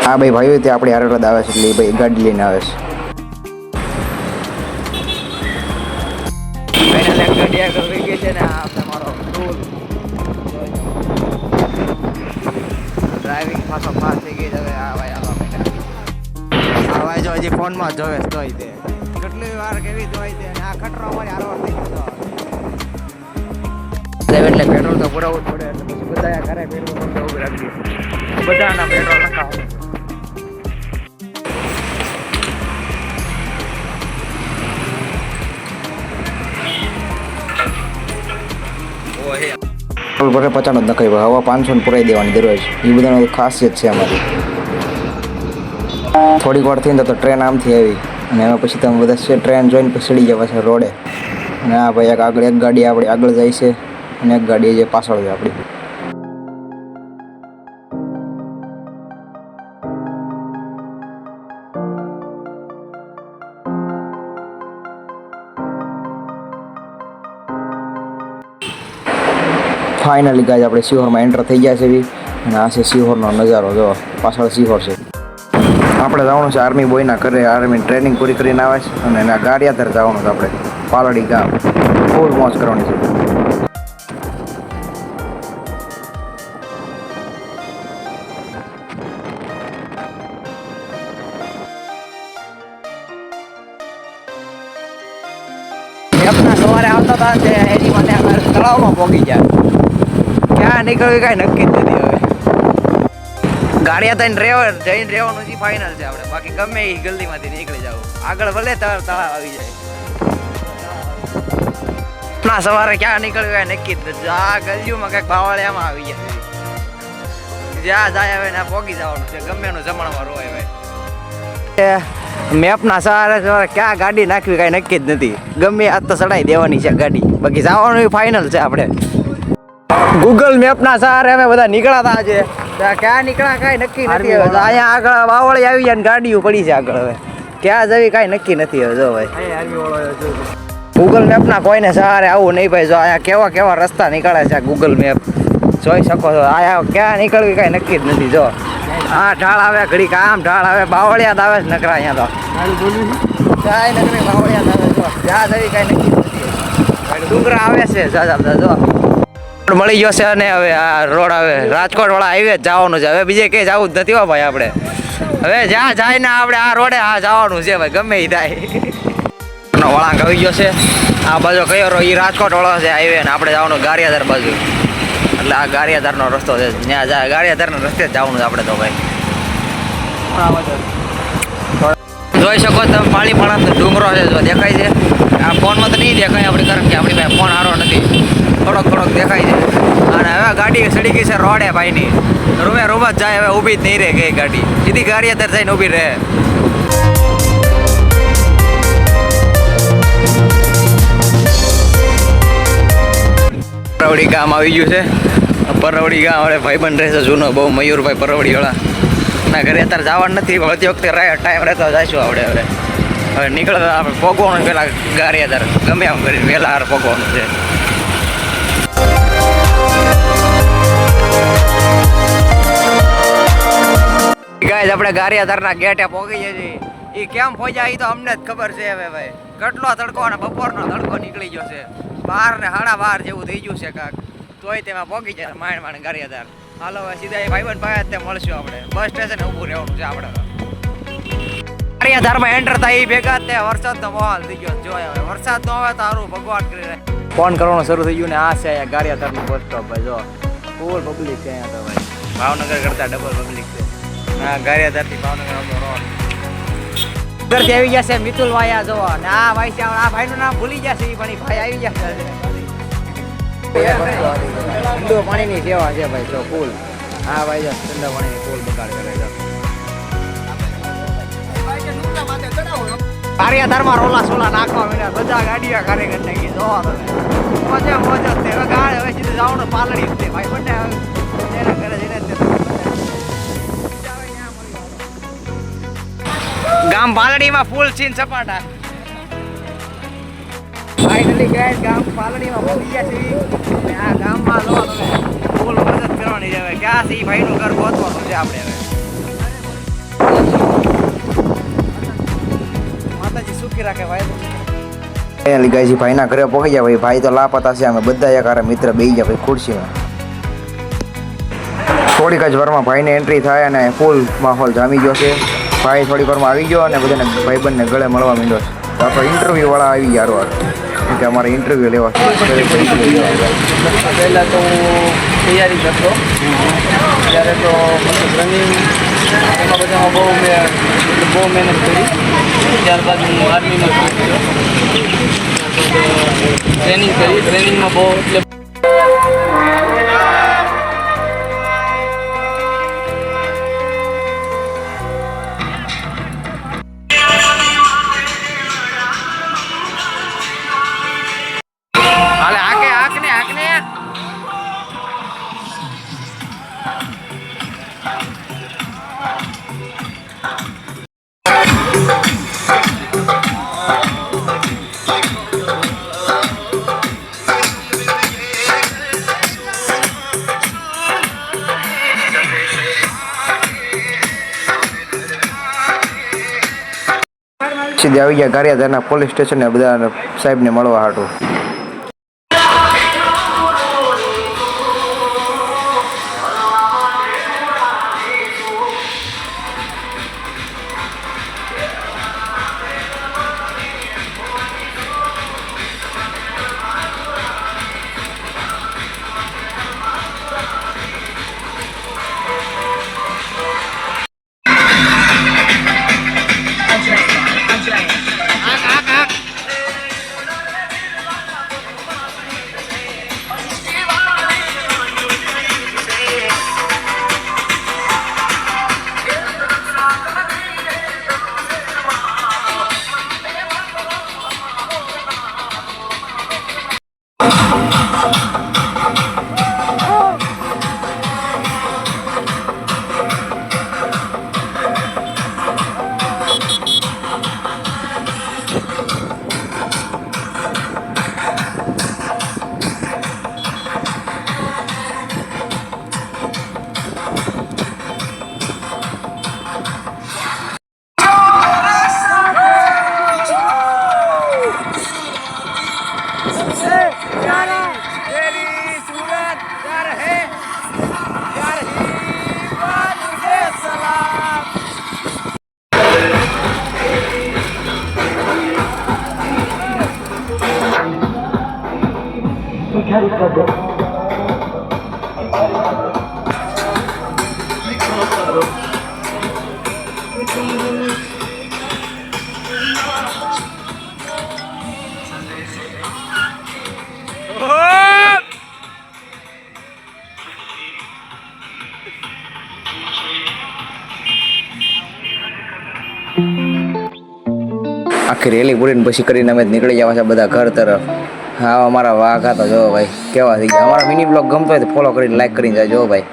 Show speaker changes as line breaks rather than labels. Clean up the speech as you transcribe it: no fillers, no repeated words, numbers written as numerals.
હા ભાઈ ભાઈઓ તે આપણે હારે આવે છે એટલે ભાઈ ગાડી લઈને આવે છે.
ગાડી આગળ વહી ગઈ છે ને આ તમારો ટૂલ ડ્રાઇવિંગ પાછો ફાસ્ટ થઈ ગઈ. હવે આ ભાઈ આ ભાઈ જો હજી ફોનમાં જોવે તોય તે કેટલી વાર કેવી તોય તે આ ખટરો અમારી હારવાર થઈ ગયો એટલે પેટ્રોલ તો પુરાવવું જ પડે એટલે પછી બધા ઘરે પેટ્રોલ ઉભી રાખી બધાના પેટ્રોલ નખાવ.
પેટ્રોલ ભરે 50 જ નખાય, હવા 500 પુરાઈ દેવાની દરરોજ. એ બધાનો ખાસિયત છે અમારી. થોડીક વાર થઈને તો ટ્રેન આમથી આવી અને એમાં પછી તમે બધા ટ્રેન જોઈને પછી ચડી ગયા પાછા રોડે. અને આ ભાઈ એક ગાડી આપણી આગળ જાય છે અને એક ગાડી જે પાછળ છે આપણી. ફાઇનલી ગાય આપણે સિહોરમાં એન્ટર થઈ ગયા છે અને આ છે સિહોરનો નજારો. જો પાછળ સિહોર છે. આપણે જવાનું છે આર્મી બોયના ઘરે. આર્મી ટ્રેનિંગ પૂરી કરીને આવે છે અને એના ગારિયાધાર જવાનું છે આપણે પાલડી ગામ. ફૂલ મોજ કરવાની છે.
સવારે આવતા હતા તે એની માટે તળાવમાં પહોંચી જાય. ક્યાં નીકળવી કાંઈ નક્કી જ નથી. હવે ગાડિયા થઈને જઈને રહેવાનું જ ફાઇનલ છે આપણે. બાકી ગમે એ ગલ્દીમાંથી નીકળી જાવ આગળ ભલે તળાવ આવી જાય. ના સવારે ક્યાં નીકળ્યું કાંઈ નક્કી જ નથી. આ ગલીઓમાં કંઈક બાવળિયામાં આવી જાય. જ્યાં જાય હવે ને પહોંચી જવાનું છે. ગમે એનું જમણમાં રોય ભાઈ. મેપના સવારે ક્યાં ગાડી નાખવી કાંઈ નક્કી જ નથી. ગમે આજ તો ચડાઈ દેવાની છે ગાડી. બાકી જવાનું ફાઇનલ છે આપણે. ગૂગલ મેપના સહારે અમે બધા નીકળ્યા છે. ક્યાં નીકળ્યા કાંઈ નક્કી નથી. હવે અહીંયા આગળ વાવળી આવી જાય ને ગાડીઓ પડી છે આગળ. હવે ક્યાં જવી કાંઈ નક્કી નથી. હવે જો ભાઈ ગૂગલ મેપના કોઈને સહારે આવું નહીં ભાઈ. જો અહીંયા કેવા કેવા રસ્તા નીકળે છે ગૂગલ મેપ જોઈ શકો છો. અહીંયા ક્યાં નીકળવી કાંઈ નક્કી જ નથી. જો આ ઢાળ આવે ઘડીક આમ ઢાળ આવે બાવળિયાદ આવે છે નકરા અહીંયા તો કાંઈ નકરી બાવળિયાદ આવે. જો જ્યાં જવી કાંઈ નક્કી નથી. ડુંગરા આવે છે જો મળી ગયો છે. અને હવે આ રોડ આવે રાજકોટ વાળા હાઈવે જ જવાનું છે. હવે બીજે ક્યાંય જવું જ નથી હો ભાઈ આપણે. હવે જ્યાં જાય ને આપણે આ રોડે આ જવાનું છે ભાઈ. ગમે એ થાય. વળાંક આવી ગયો છે. આ બાજુ કયો રો એ રાજકોટ વાળો છે હાઈવે ને આપણે જવાનું ગારિયાધાર બાજુ. એટલે આ ગારિયાધારનો રસ્તો છે. ત્યાં જાય ગારિયાધારના રસ્તે જ જવાનું છે આપણે તો ભાઈ. જોઈ શકો તમે પાણીપાણા ડુંગરો છે. જો દેખાય છે. આ ફોનમાં તો નહીં દેખાય આપણે કારણ કે આપણી પાસે ફોન સારો નથી. થોડોક દેખાય છે. અને હવે ગાડી ચડી ગઈ છે રોડે ભાઈની. રૂમે જ જાય. હવે ઊભી જ નહીં રહે ગઈ ગાડી. સીધી ગારિયાધાર થઈને ઊભી રહે. પરવડી ગામ આવી ગયું છે. પરવડી ગામ આપણે ભાઈબંધ રહેશે જૂનો બહુ મયુરભાઈ પરવડીવાળા ના ઘરે અત્યારે જવાનું નથી. બધી વખતે ટાઈમ રહેતો જઈશું આપણે. હવે નીકળતા આપણે પગવાનું પહેલાં ગારિયાધાર ગમે આમ કરીને વહેલા હાર પગવાનું છે. ગાઈસ આપણે ગારિયાધારના ગેટે પહોંચી જઈએ છીએ. એ કેમ પહોંચ્યા એ તો અમને જ ખબર છે. હવે ભાઈ કેટલો તડકો અને બપોરનો તડકો નીકળી ગયો છે. 12 ને 12:30 જેવું થઈ ગયું છે કાંક. તોય તેમાં પહોંચી જાય માંડ ગારિયાધાર. હાલો હવે સીધા એ ભાઈબંધ પાસે જ મળશું આપણે. બસ સ્ટેશને ઊભું રહેવાનું છે આપણે. ગારિયાધારમાં એન્ટર થાય એ ભેગા તે વરસાદનો માહોલ થઈ ગયો. જો હવે વરસાદ ન આવે તો સારું ભગવાન કરી રહે. ફોન કરવાનું શરૂ થઈ ગયું ને આ છે અહીંયા ગારિયાધારનું બસ સ્ટોપ ભાઈ. જો ફૂલ પબ્લિક છે અહીંયા તો ભાઈ. ભાવનગર કરતાં ડબલ પબ્લિક છે. હા ગારિયાધારથી ભાવનગર રોડ ઘરથી આવી ગયા છે મિતુલ ભાઈ. આ જોવો ને આ ભાઈ છે. આ ભાઈનું નામ ભૂલી ગયા છે પણ એ ભાઈ આવી ગયા છે. ઠંડુ પાણીની સેવા છે ભાઈ. જો ફૂલ હા ભાઈ જો ઠંડા પાણીની ફૂલ બગાડ કરે છે. ગારિયાધારમાં રોલા સોલા નાખવા માંડ્યા. બધા ગાડીઓ કાર્યકર નાખી જોવા તમે મોજે મોજ જ તે. હવે ગાડી હવે સીધું જવાનું પાલડી છે ભાઈ. બંને એના ઘરે જઈને ગામ પાલડીમાં ફૂલ સીન સપાટા. ફાઇનલી ગાઈસ ગામ પાલડીમાં પહોંચી ગયા છીએ અને આ ગામમાં જો તમે ફૂલ મદદ કરવાની છે હવે ક્યાં છે ઈ ભાઈનું ઘર ગોતવાનું છે આપણે હવે માતાજી સુખી રાખે ભાઈ
ગાયજી ભાઈના ઘરે પહોંચી ગયા ભાઈ. ભાઈ તો લાપતા છે. અમે બધા એક હારે મિત્ર બેસી ગયા ભાઈ ખુરશીમાં. થોડીક જ વારમાં ભાઈને એન્ટ્રી થાય અને ફૂલ માહોલ જામી ગયો છે. ભાઈ થોડીક વારમાં આવી ગયો અને બધાને ભાઈબંધને ગળે મળવા માંડ્યો છે. તો આપણે ઇન્ટરવ્યૂ વાળા આવી ગયા હારવાર કે અમારે ઇન્ટરવ્યૂ લેવા છે.
પહેલાં તો હું તૈયારી કરતો ત્યારે તો રનિંગ એમાં બધામાં બહુ મહેનત કરી. ત્યારબાદ હું આર્મીમાં ગયો ટ્રેનિંગ કરી. ટ્રેનિંગમાં બહુ એટલે
હાલે આકને
સીધી આવી ગયા ગારિયાધારના પોલીસ સ્ટેશને બધા સાહેબને મળવા હાટું. આખી રેલી પૂરીને પછી કરીને અમે નીકળી જવા છે બધા ઘર તરફ. હા અમારા વાઘ હતા જો ભાઈ કેવા થઈ ગયા. અમારા મિની બ્લોગ ગમતો હોય તો ફોલો કરીને લાઈક કરીને જાય જો ભાઈ.